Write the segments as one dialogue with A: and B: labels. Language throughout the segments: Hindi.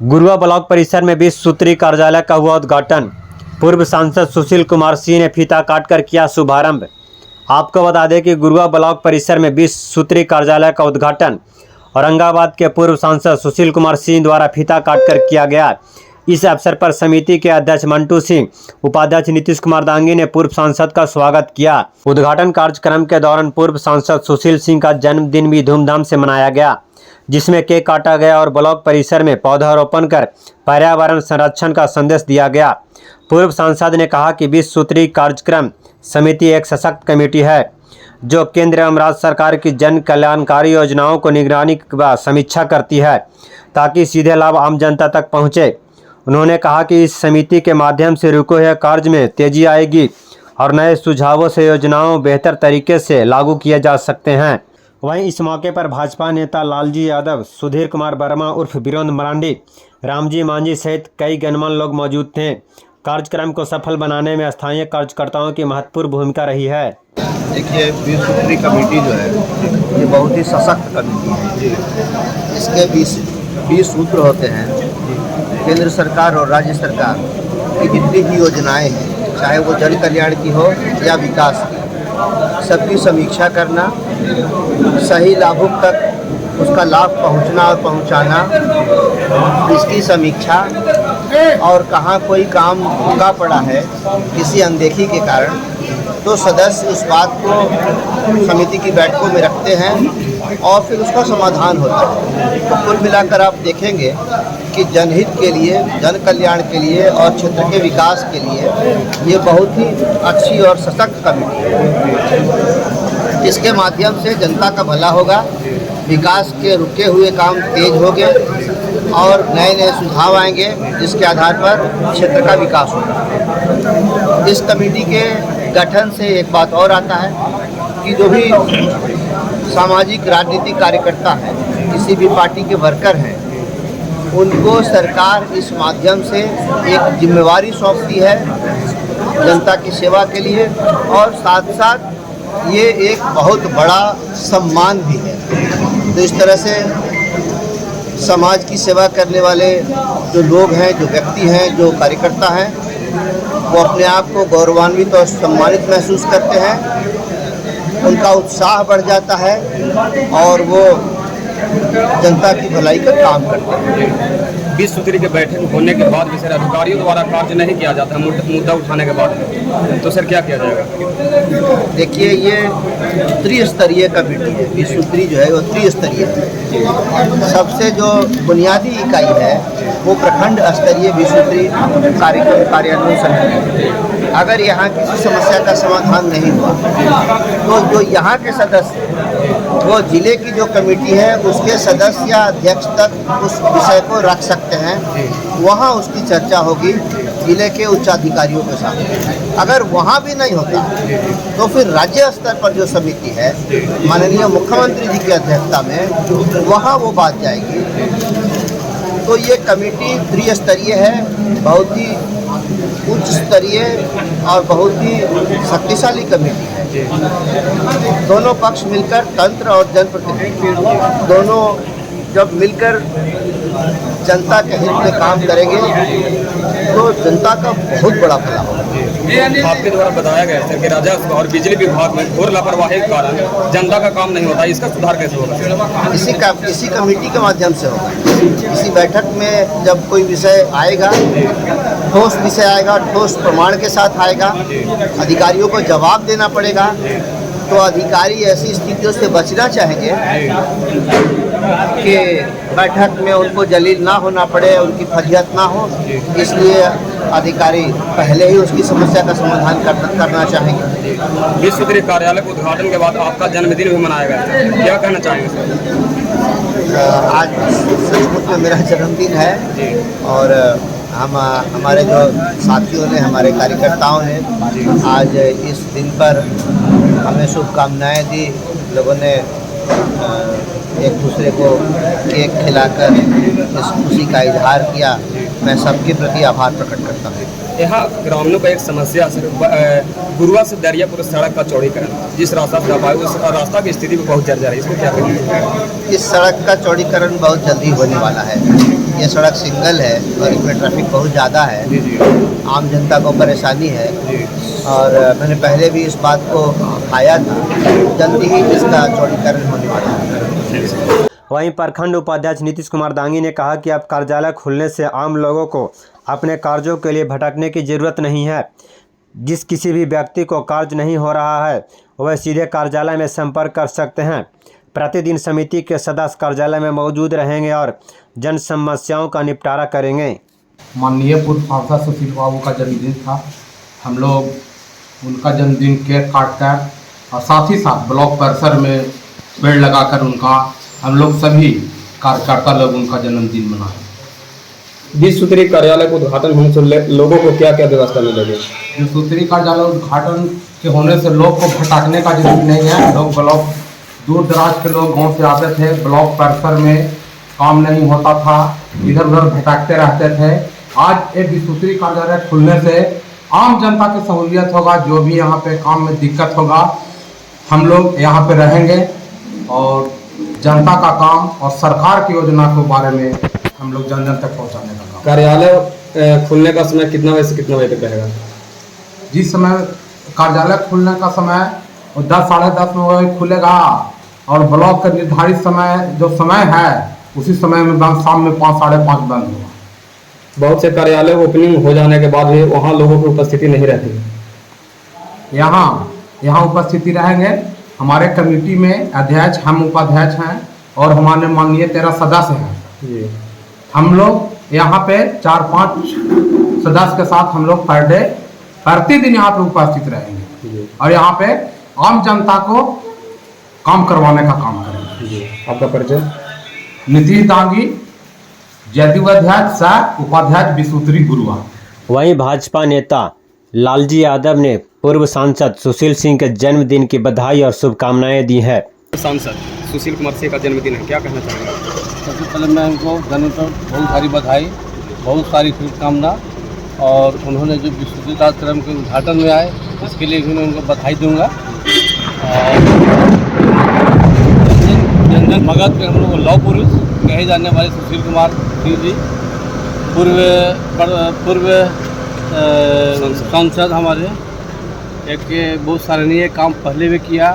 A: गुरुआ ब्लॉक परिसर में 20 सूत्री कार्यालय का हुआ उद्घाटन। पूर्व सांसद सुशील कुमार सिंह ने फीता काटकर किया शुभारंभ। आपको बता दें कि गुरुआ ब्लॉक परिसर में 20 सूत्री कार्यालय का उद्घाटन औरंगाबाद के पूर्व सांसद सुशील कुमार सिंह द्वारा फीता काटकर किया गया। इस अवसर पर समिति के अध्यक्ष मंटू सिंह, उपाध्यक्ष नीतीश कुमार दांगी ने पूर्व सांसद का स्वागत किया। उद्घाटन कार्यक्रम के दौरान पूर्व सांसद सुशील सिंह का जन्मदिन भी धूमधाम से मनाया गया, जिसमें केक काटा गया और ब्लॉक परिसर में पौधारोपण कर पर्यावरण संरक्षण का संदेश दिया गया। पूर्व सांसद ने कहा कि 20 सूत्री कार्यक्रम समिति एक सशक्त कमेटी है जो केंद्र एवं राज्य सरकार की जन कल्याणकारी योजनाओं को निगरानी व समीक्षा करती है ताकि सीधे लाभ आम जनता तक पहुंचे। उन्होंने कहा कि इस समिति के माध्यम से रुके हुए कार्य में तेजी आएगी और नए सुझावों से योजनाओं बेहतर तरीके से लागू किए जा सकते हैं। वहीं इस मौके पर भाजपा नेता लालजी यादव, सुधीर कुमार वर्मा उर्फ वीरेंद्र मरांडी, रामजी मांझी सहित कई गणमान्य लोग मौजूद थे। कार्यक्रम को सफल बनाने में स्थानीय कार्यकर्ताओं की महत्वपूर्ण भूमिका रही है।
B: देखिए, 20 सूत्री कमेटी जो है ये बहुत ही सशक्त कमेटी है। इसके 20 सूत्र होते हैं। केंद्र सरकार और राज्य सरकार की जितनी भी योजनाएं हैं, चाहे वो जन कल्याण की हो या विकास की, सबकी समीक्षा करना, सही लाभुक तक उसका लाभ पहुंचना और पहुंचाना, इसकी समीक्षा, और कहाँ कोई काम रुका पड़ा है किसी अनदेखी के कारण तो सदस्य उस बात को समिति की बैठकों में रखते हैं और फिर उसका समाधान होता है। तो कुल मिलाकर आप देखेंगे कि जनहित के लिए, जन कल्याण के लिए और क्षेत्र के विकास के लिए ये बहुत ही अच्छी और सशक्त कमेटी है। इसके माध्यम से जनता का भला होगा, विकास के रुके हुए काम तेज होंगे और नए नए सुझाव आएंगे जिसके आधार पर क्षेत्र का विकास होगा। इस कमेटी के गठन से एक बात और आता है कि जो भी सामाजिक राजनीतिक कार्यकर्ता हैं, किसी भी पार्टी के वर्कर हैं, उनको सरकार इस माध्यम से एक जिम्मेवारी सौंपती है जनता की सेवा के लिए, और साथ साथ ये एक बहुत बड़ा सम्मान भी है। तो इस तरह से समाज की सेवा करने वाले जो लोग हैं, जो व्यक्ति हैं, जो कार्यकर्ता हैं, वो अपने आप को गौरवान्वित और सम्मानित महसूस करते हैं। उनका उत्साह बढ़ जाता है और वो जनता की भलाई का काम करते हैं।
C: 20 सूत्री के बैठक होने के बाद भी सर अधिकारियों द्वारा कार्य नहीं किया जाता है मुद्दा उठाने के बाद, तो सर क्या किया जाएगा?
B: देखिए, ये त्रिस्तरीय कमेटी है। 20 सूत्री जो है वो त्रिस्तरीय है। सबसे जो बुनियादी इकाई है वो प्रखंड स्तरीय 20 सूत्री कार्यक्रम कार्यान्वयन समिति है। अगर यहाँ किसी समस्या का समाधान नहीं हुआ तो जो यहाँ के सदस्य, वो जिले की जो कमेटी है उसके सदस्य या अध्यक्ष तक उस विषय को रख सकते हैं। वहाँ उसकी चर्चा होगी जिले के उच्चाधिकारियों के साथ। अगर वहाँ भी नहीं होता तो फिर राज्य स्तर पर जो समिति है माननीय मुख्यमंत्री जी की अध्यक्षता में, वहाँ वो बात जाएगी। तो ये कमेटी त्रिस्तरीय है, बहुत ही उच्च स्तरीय और बहुत ही शक्तिशाली कमेटी है। दोनों पक्ष मिलकर, तंत्र और जनप्रतिनिधि दोनों जब मिलकर जनता के हित में काम करेंगे तो जनता का बहुत बड़ा भला होगा।
C: आपके द्वारा बताया गया है कि राजस्व और बिजली विभाग में घोर लापरवाही के कारण जनता का काम नहीं होता, इसका सुधार कैसे होगा?
B: इसी कमेटी के माध्यम से होगा। इसी बैठक में जब कोई विषय आएगा, ठोस विषय आएगा, ठोस प्रमाण के साथ आएगा, अधिकारियों को जवाब देना पड़ेगा, तो अधिकारी ऐसी स्थितियों से बचना चाहेंगे कि बैठक में उनको जलील ना होना पड़े, उनकी फजीहत ना हो, इसलिए अधिकारी पहले ही उसकी समस्या का समाधान करना चाहेंगे।
C: 20 सूत्री कार्यालय के उद्घाटन के बाद आपका जन्मदिन भी मनाया गया, क्या कहना चाहेंगे सर?
B: आज सचमुच में मेरा जन्मदिन है और हमारे जो साथियों ने, हमारे कार्यकर्ताओं ने आज इस दिन पर हमें शुभकामनाएं दी। लोगों ने एक दूसरे को केक खिलाकर इस खुशी का इजहार किया। मैं सबके प्रति आभार प्रकट करता हूँ।
C: यहाँ ग्रामीणों का एक समस्या गुरुआ से दरियापुर सड़क का चौड़ीकरण, जिस रास्ता से आप उस रास्ता की स्थिति भी बहुत जर्जर है, इसको क्या करेंगे?
B: इस सड़क का चौड़ीकरण बहुत जल्दी होने वाला है। ये सड़क सिंगल है और इसमें ट्रैफिक बहुत ज़्यादा है,
C: जी जी
B: आम जनता को परेशानी है।
C: जी
B: और मैंने पहले भी इस बात को उठाया था, जल्दी ही इसका चौड़ीकरण होने वाला है।
A: वहीं प्रखंड उपाध्यक्ष नीतीश कुमार दांगी ने कहा कि अब कार्यालय खुलने से आम लोगों को अपने कार्यों के लिए भटकने की जरूरत नहीं है। जिस किसी भी व्यक्ति को कार्य नहीं हो रहा है वह सीधे कार्यालय में संपर्क कर सकते हैं। प्रतिदिन समिति के सदस्य कार्यालय में मौजूद रहेंगे और जन समस्याओं का निपटारा करेंगे।
D: माननीय पूर्व सांसद सुशील बाबू का जन्मदिन था। हम लोग उनका जन्मदिन केक काट कर और साथ ही साथ ब्लॉक परिसर में पेड़ लगाकर उनका हम लोग सभी कार्यकर्ता लोग उनका जन्मदिन मनाए।
C: 20 सूत्री कार्यालय को उद्घाटन होने से लोगों को क्या क्या व्यवस्था मिलेगी?
D: जो सूत्री कार्यालय उद्घाटन के होने से लोग को भटकने का जरूरत नहीं है। लोग ब्लॉक दूर दराज के लोग गांव से आते थे, ब्लॉक परिसर में काम नहीं होता था, इधर उधर भटकते रहते थे। आज एक सूत्री कार्यालय खुलने से आम जनता की सहूलियत होगा। जो भी यहाँ पे काम में दिक्कत होगा हम लोग यहाँ पे रहेंगे और जनता का काम और सरकार की योजना के बारे में हम लोग जन जन तक पहुँचाने का काम।
C: कार्यालय खुलने का समय कितना बजे से कितना बजे तक रहेगा?
D: जिस समय कार्यालय खुलने का समय वो 10 साढ़े 10 बजे खुलेगा और ब्लॉक का निर्धारित समय जो समय है उसी समय में बंद, शाम में 5 साढ़े 5 बंद होगा।
C: बहुत से कार्यालय ओपनिंग हो जाने के बाद भी वहाँ लोगों की उपस्थिति नहीं रहती।
D: यहाँ उपस्थिति रहेंगे। हमारे कमेटी में अध्यक्ष, हम उपाध्यक्ष हैं और हमारे माननीय 13 सदस्य हैं।
C: जी
D: हम लोग यहाँ पे 4-5 सदस्य के साथ हम लोग पर डे प्रतिदिन यहाँ पे उपस्थित रहेंगे और यहाँ पे आम जनता को काम करवाने का काम करेंगे।
C: आपका परिचय?
D: नीतीश दांगी, जदयू अध्यक्ष सह उपाध्यक्ष विसूत्री गुरुआ।
A: वहीं भाजपा नेता लालजी यादव ने पूर्व सांसद सुशील सिंह के जन्मदिन की बधाई और शुभकामनाएं दी है।
C: सांसद सुशील कुमार सिंह का जन्मदिन है, क्या कहना चाहेंगे?
E: सबसे पहले मैं उनको जन्मदिन पर बहुत सारी बधाई, बहुत सारी शुभकामना और उन्होंने जो विश्व कार्यक्रम के उद्घाटन में आए इसके लिए भी मैं उनको बधाई दूंगा। और जनजन भगत के हम लोग लौह पुरुष कहे जाने वाले सुशील कुमार सिंह जी पूर्व सांसद हमारे, एक बहुत सराहनीय काम पहले भी किया,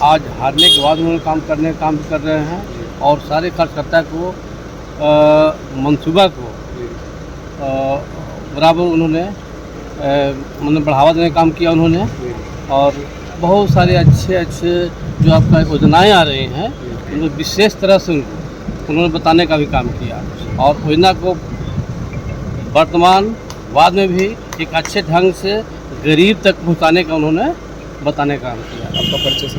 E: आज हारने के बाद उन्होंने काम कर रहे हैं और सारे कार्यकर्ता को मंसूबा को बराबर उन्होंने मतलब बढ़ावा देने का काम किया उन्होंने। और बहुत सारे अच्छे जो आपका योजनाएँ आ रही हैं उनको विशेष तरह से उन्होंने बताने का भी काम किया और योजना को वर्तमान बाद में भी एक अच्छे ढंग से गरीब तक पहुंचाने का उन्होंने बताने का काम किया।
C: आपका परिचय?